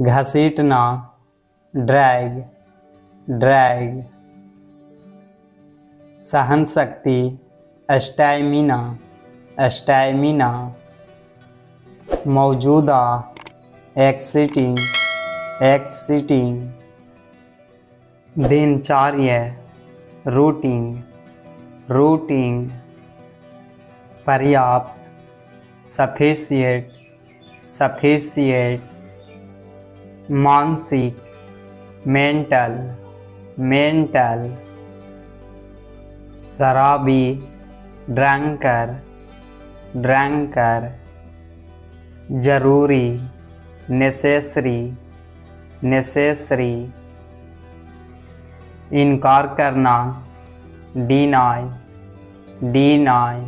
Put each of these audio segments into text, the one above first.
घसीटना, drag, drag. सहन शक्ति, stamina, stamina. मौजूदा, एक्सिटिंग, एक्सिटिंग। दिनचर्या, रूटीन, रूटीन। पर्याप्त, सफिशिएंट, सफिशिएंट। मानसिक, मेंटल, मेंटल। शराबी, ड्रंकर, ड्रंकर। जरूरी, नेसेसरी, नेसेसरी। इनकार करना, डिनाई, डिनाई।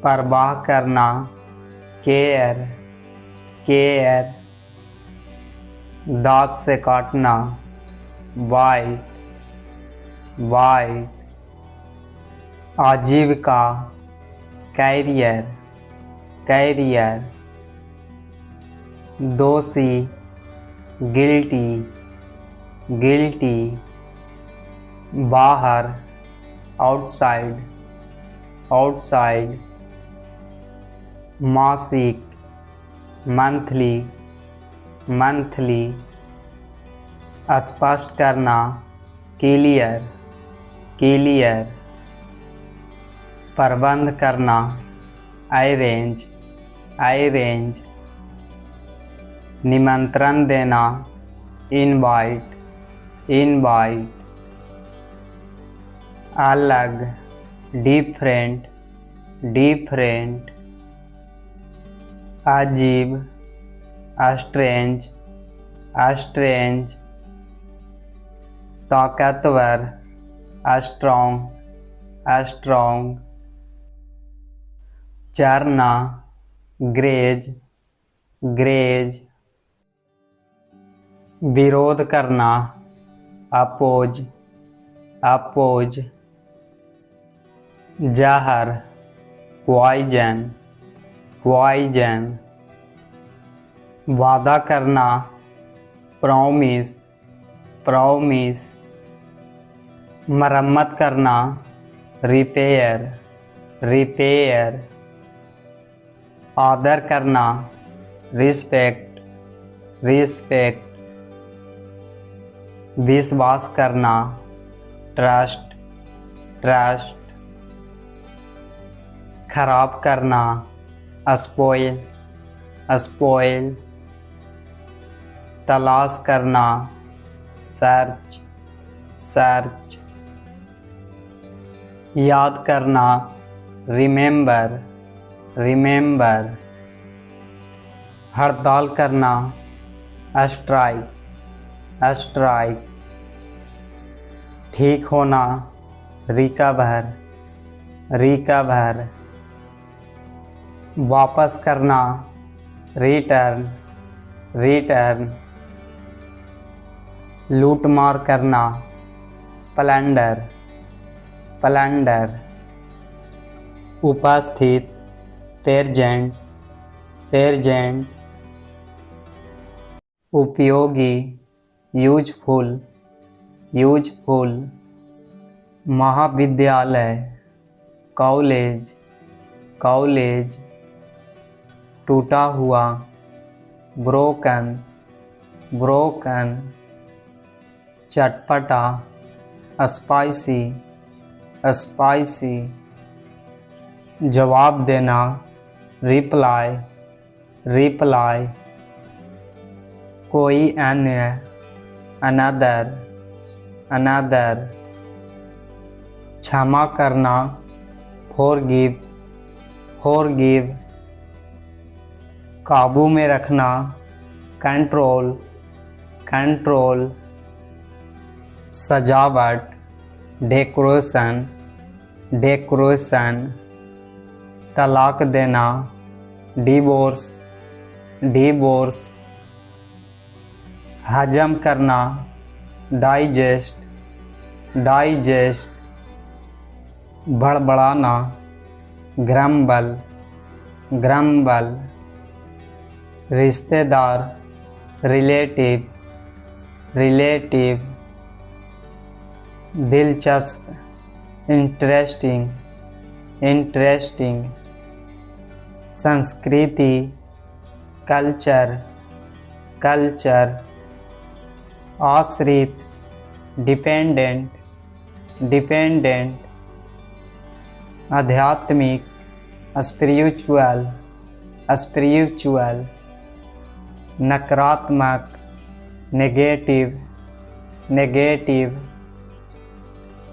परवाह करना, केयर, केयर। दांत से काटना, बाइट, बाइट। आजीविका, कैरियर, कैरियर। दोषी, गिल्टी, गिल्टी। बाहर, आउटसाइड, आउटसाइड। मासिक, मंथली, मंथली। स्पष्ट करना, क्लियर, क्लियर। प्रबंध करना, अरेंज, अरेंज। निमंत्रण देना, इनवाइट, इनवाइट। अलग, डिफरेंट, डिफरेंट। अजीब, स्ट्रेंज, स्ट्रेंज। ताकतवर, स्ट्रॉन्ग, स्ट्रॉन्ग। चरना, ग्रेज, ग्रेज। विरोध करना, अपोज, अपोज। जहर, पॉइजन, पॉइजन। वादा करना, प्रॉमिस, प्रॉमिस। मरम्मत करना, रिपेयर, रिपेयर। आदर करना, रिस्पेक्ट, रिस्पेक्ट। विश्वास करना, ट्रस्ट, ट्रस्ट। खराब करना, स्पॉइल, स्पॉइल। तलाश करना, सर्च, सर्च। याद करना, रिमेंबर, रिमेंबर। हड़ताल करना, स्ट्राइक, स्ट्राइक। ठीक होना, रिकवर, रिकवर। वापस करना, रिटर्न, रिटर्न। लूटमार करना, प्लंडर, प्लंडर। उपस्थित, प्रेजेंट, प्रेजेंट। उपयोगी, यूजफुल, यूजफुल। महाविद्यालय, कॉलेज, कॉलेज। टूटा हुआ, ब्रोकन, ब्रोकन। चटपटा, स्पाइसी, स्पाइसी। जवाब देना, रिप्लाई, रिप्लाई। कोई अन्य, अनदर, अनदर। क्षमा करना, फॉरगिव, फॉरगिव। काबू में रखना, कंट्रोल, कंट्रोल। सजावट, डेकोरेशन, डेकोरेशन। तलाक देना, डिवोर्स, डिवोर्स। हजम करना, डाइजेस्ट, डाइजेस्ट। बड़बड़ाना, ग्रम्बल, ग्रम्बल। रिश्तेदार, रिलेटिव, रिलेटिव, दिलचस्प, इंटरेस्टिंग, इंटरेस्टिंग, संस्कृति, कल्चर, कल्चर, आश्रित, डिपेंडेंट, डिपेंडेंट, आध्यात्मिक, स्पिरिचुअल, स्पिरिचुअल, नकारात्मक, नेगेटिव, नेगेटिव,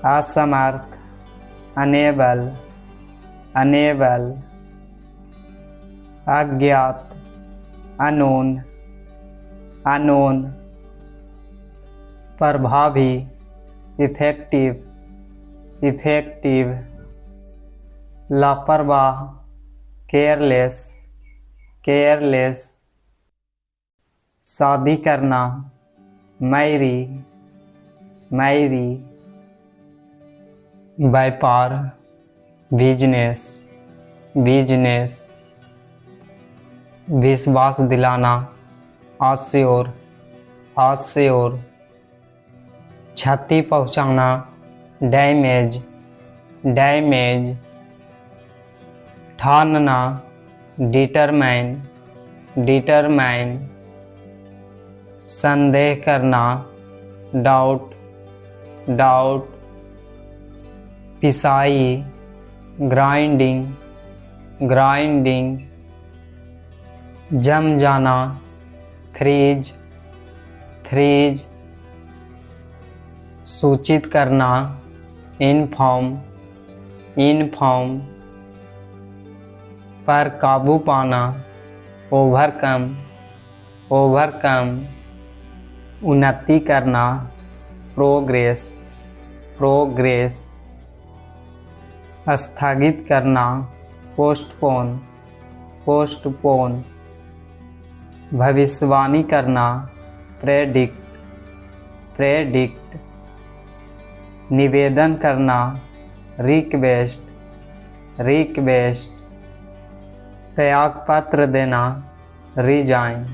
असमर्थ, अनेबल, अनेबल, अज्ञात, अनोन, अनोन, प्रभावी, इफेक्टिव, इफेक्टिव, लापरवाह, केयरलेस, केयरलेस, शादी करना, मैरी, मैरी, व्यापार, बिजनेस, बिजनेस, विश्वास दिलाना, आश्योर, आश्योर, क्षति पहुंचाना, डैमेज, डैमेज, ठानना, डिटरमाइन, डिटरमाइन, संदेह करना, डाउट, डाउट, पिसाई, ग्राइंडिंग, ग्राइंडिंग, जम जाना, फ्रीज, फ्रीज, सूचित करना, इन्फॉर्म, इन्फॉर्म, पर काबू पाना, ओवरकम, ओवरकम, उन्नति करना, प्रोग्रेस, प्रोग्रेस, स्थगित करना, पोस्टपोन, पोस्टपोन, भविष्यवाणी करना, प्रेडिक्ट, प्रेडिक्ट, निवेदन करना, रिक्वेस्ट, रिक्वेस्ट, त्यागपत्र देना, रिजाइन,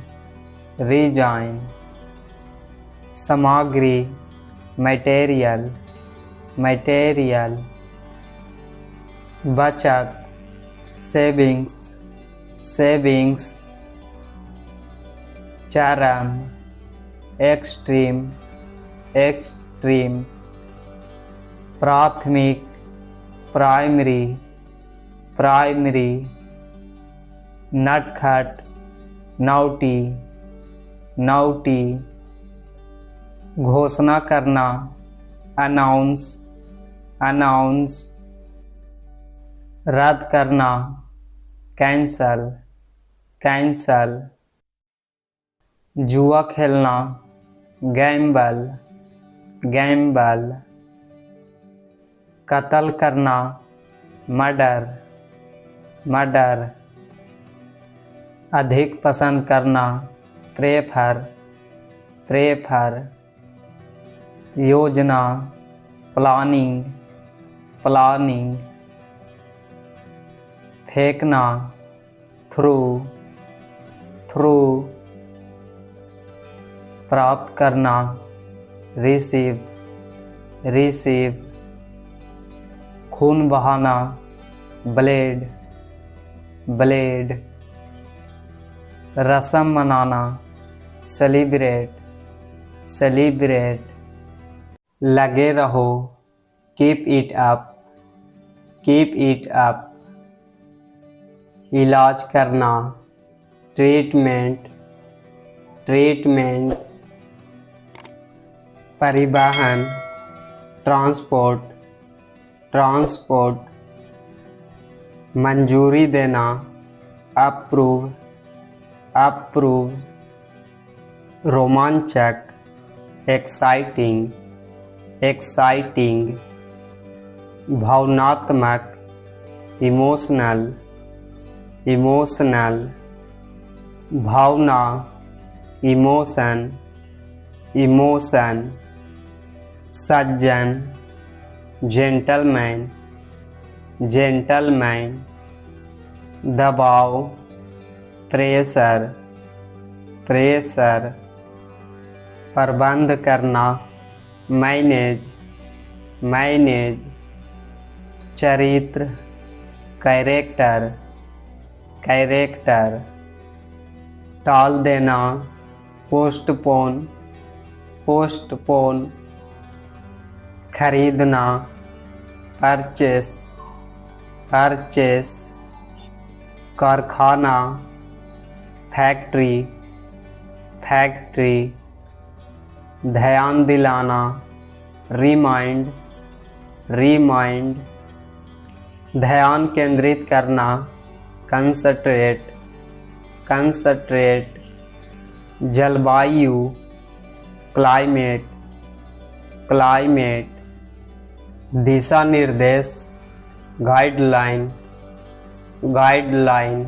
रिजाइन, सामग्री, मटेरियल, मटेरियल, बचत, सेविंग्स, सेविंग्स, चरम, एक्सट्रीम, एक्सट्रीम, प्राथमिक, प्राइमरी, प्राइमरी, नटखट, नौटी, नौटी, घोषणा करना, अनाउंस, अनाउंस, रद्द करना, कैंसल, कैंसल, जुआ खेलना, गैम्बल, गैम्बल, कत्ल करना, मर्डर, मर्डर, अधिक पसंद करना, प्रेफर, प्रेफर, योजना, प्लानिंग, प्लानिंग, फेंकना, थ्रू, थ्रू, प्राप्त करना, रिसीव, रिसीव, खून बहाना, ब्लेड, ब्लेड, रस्म मनाना, सेलिब्रेट, सेलिब्रेट, लगे रहो, keep it up, keep it up, इलाज करना, ट्रीटमेंट, ट्रीटमेंट, परिवहन, ट्रांसपोर्ट, ट्रांसपोर्ट, मंजूरी देना, अप्रूव, अप्रूव, रोमांचक, एक्साइटिंग, एक्साइटिंग, भावनात्मक, इमोशनल, इमोशनल, भावना, इमोशन, इमोशन, सज्जन, जेंटलमैन, जेंटलमैन, दबाव, प्रेशर, प्रेशर, प्रबंध करना, मैनेज, मैनेज। चरित्र, कैरेक्टर, कैरेक्टर। टाल देना, पोस्टपोन, पोस्टपोन। खरीदना, परचेस, परचेस। कारखाना, फैक्ट्री, फैक्ट्री। ध्यान दिलाना, रिमाइंड, रिमाइंड। ध्यान केंद्रित करना, कंसंट्रेट, कंसंट्रेट। जलवायु, क्लाइमेट, क्लाइमेट। दिशा निर्देश, गाइडलाइन, गाइडलाइन।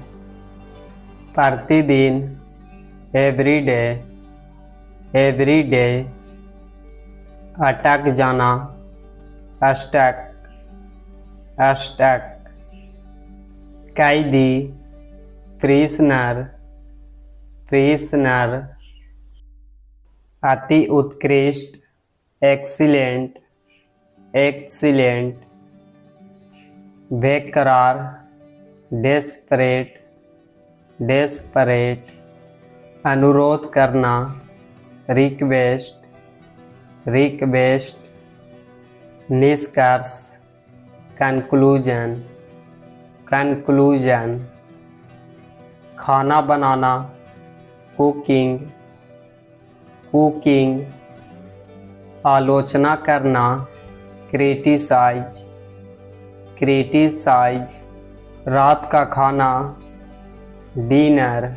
प्रतिदिन, एवरीडे, एवरीडे। अटक जाना, स्टक, स्टक। कैदी, प्रिजनर, प्रिजनर। अति उत्कृष्ट, एक्सीलेंट, एक्सीलेंट। बेकरार, डेस्परेट, डेस्परेट। अनुरोध करना, रिक्वेस्ट, रिक्वेस्ट। निष्कर्ष, कंक्लूजन, कंक्लूजन। खाना बनाना, कुकिंग, कुकिंग। आलोचना करना, क्रिटिसाइज, क्रिटिसाइज। रात का खाना, डिनर,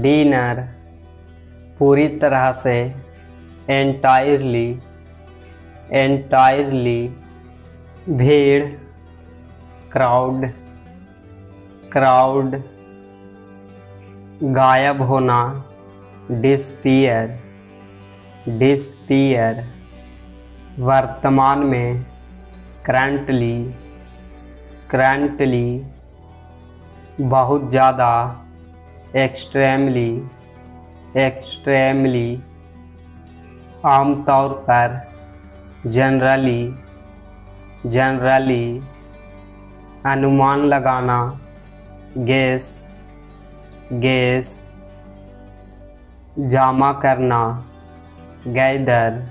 डिनर। पूरी तरह से, एंटायरली, एंटायरली। भीड़, क्राउड, क्राउड। गायब होना, डिसपियर, डिसपियर। वर्तमान में, करंटली, करंटली। बहुत ज़्यादा, एक्सट्रीमली, एक्सट्रीमली। आमतौर पर, जनरली, जनरली। अनुमान लगाना, गेस, गेस। जमा करना, गैदर,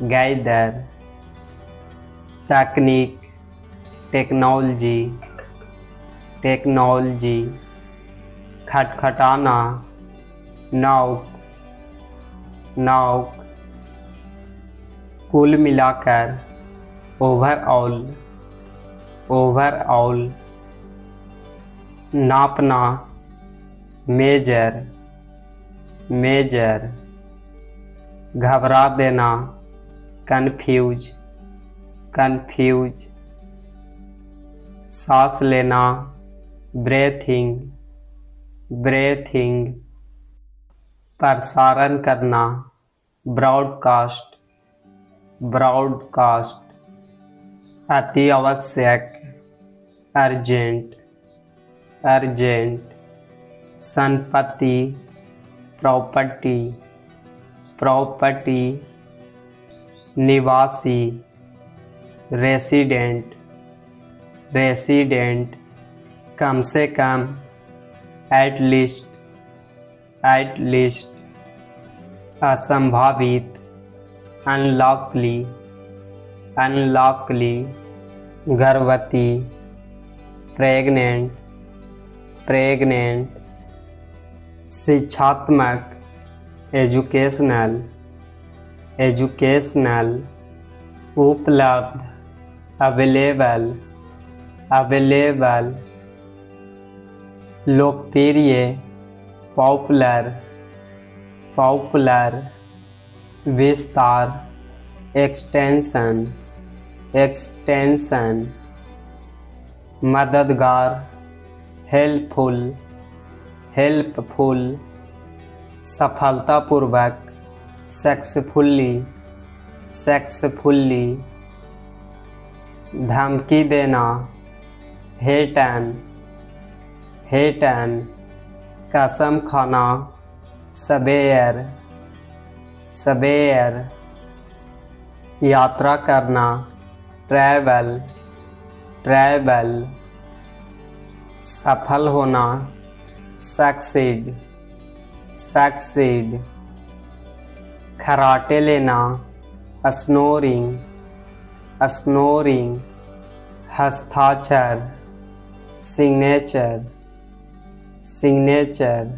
गैदर। तकनीक, टेक्नोलॉजी, टेक्नोलॉजी। खटखटाना, नॉक, नॉक। कुल मिलाकर, ओवरऑल, ओवरऑल। नापना, मेजर, मेजर। घबरा देना, कन्फ्यूज, कन्फ्यूज। सांस लेना, ब्रेथिंग, ब्रेथिंग। प्रसारण करना, ब्रॉडकास्ट, ब्रॉडकास्ट। अति आवश्यक, अर्जेंट, अर्जेंट। संपत्ति, प्रॉपर्टी, प्रॉपर्टी। निवासी, रेसिडेंट, रेसिडेंट। कम से कम, एट लीस्ट, एट लीस्ट। असंभावित, अनलॉकली, अनलॉकली। गर्भवती, प्रेग्नेंट, प्रेग्नेंट। शिक्षात्मक, एजुकेशनल, एजुकेशनल। उपलब्ध, अवेलेबल, अवेलेबल। लोकप्रिय, पॉपुलर, पॉपुलर। विस्तार, एक्सटेंशन, एक्सटेंशन। मददगार, हेल्पफुल, हेल्पफुल। सफलतापूर्वक, सक्सेसफुली, सक्सेसफुली। धमकी देना, हेटन, हेटन। कसम खाना, सवेयर, सवेयर, यात्रा करना, ट्रैवल, ट्रैवल, सफल होना, सक्सीड, सक्सीड, खर्राटे लेना, स्नोरिंग, स्नोरिंग, हस्ताक्षर, सिग्नेचर, सिग्नेचर।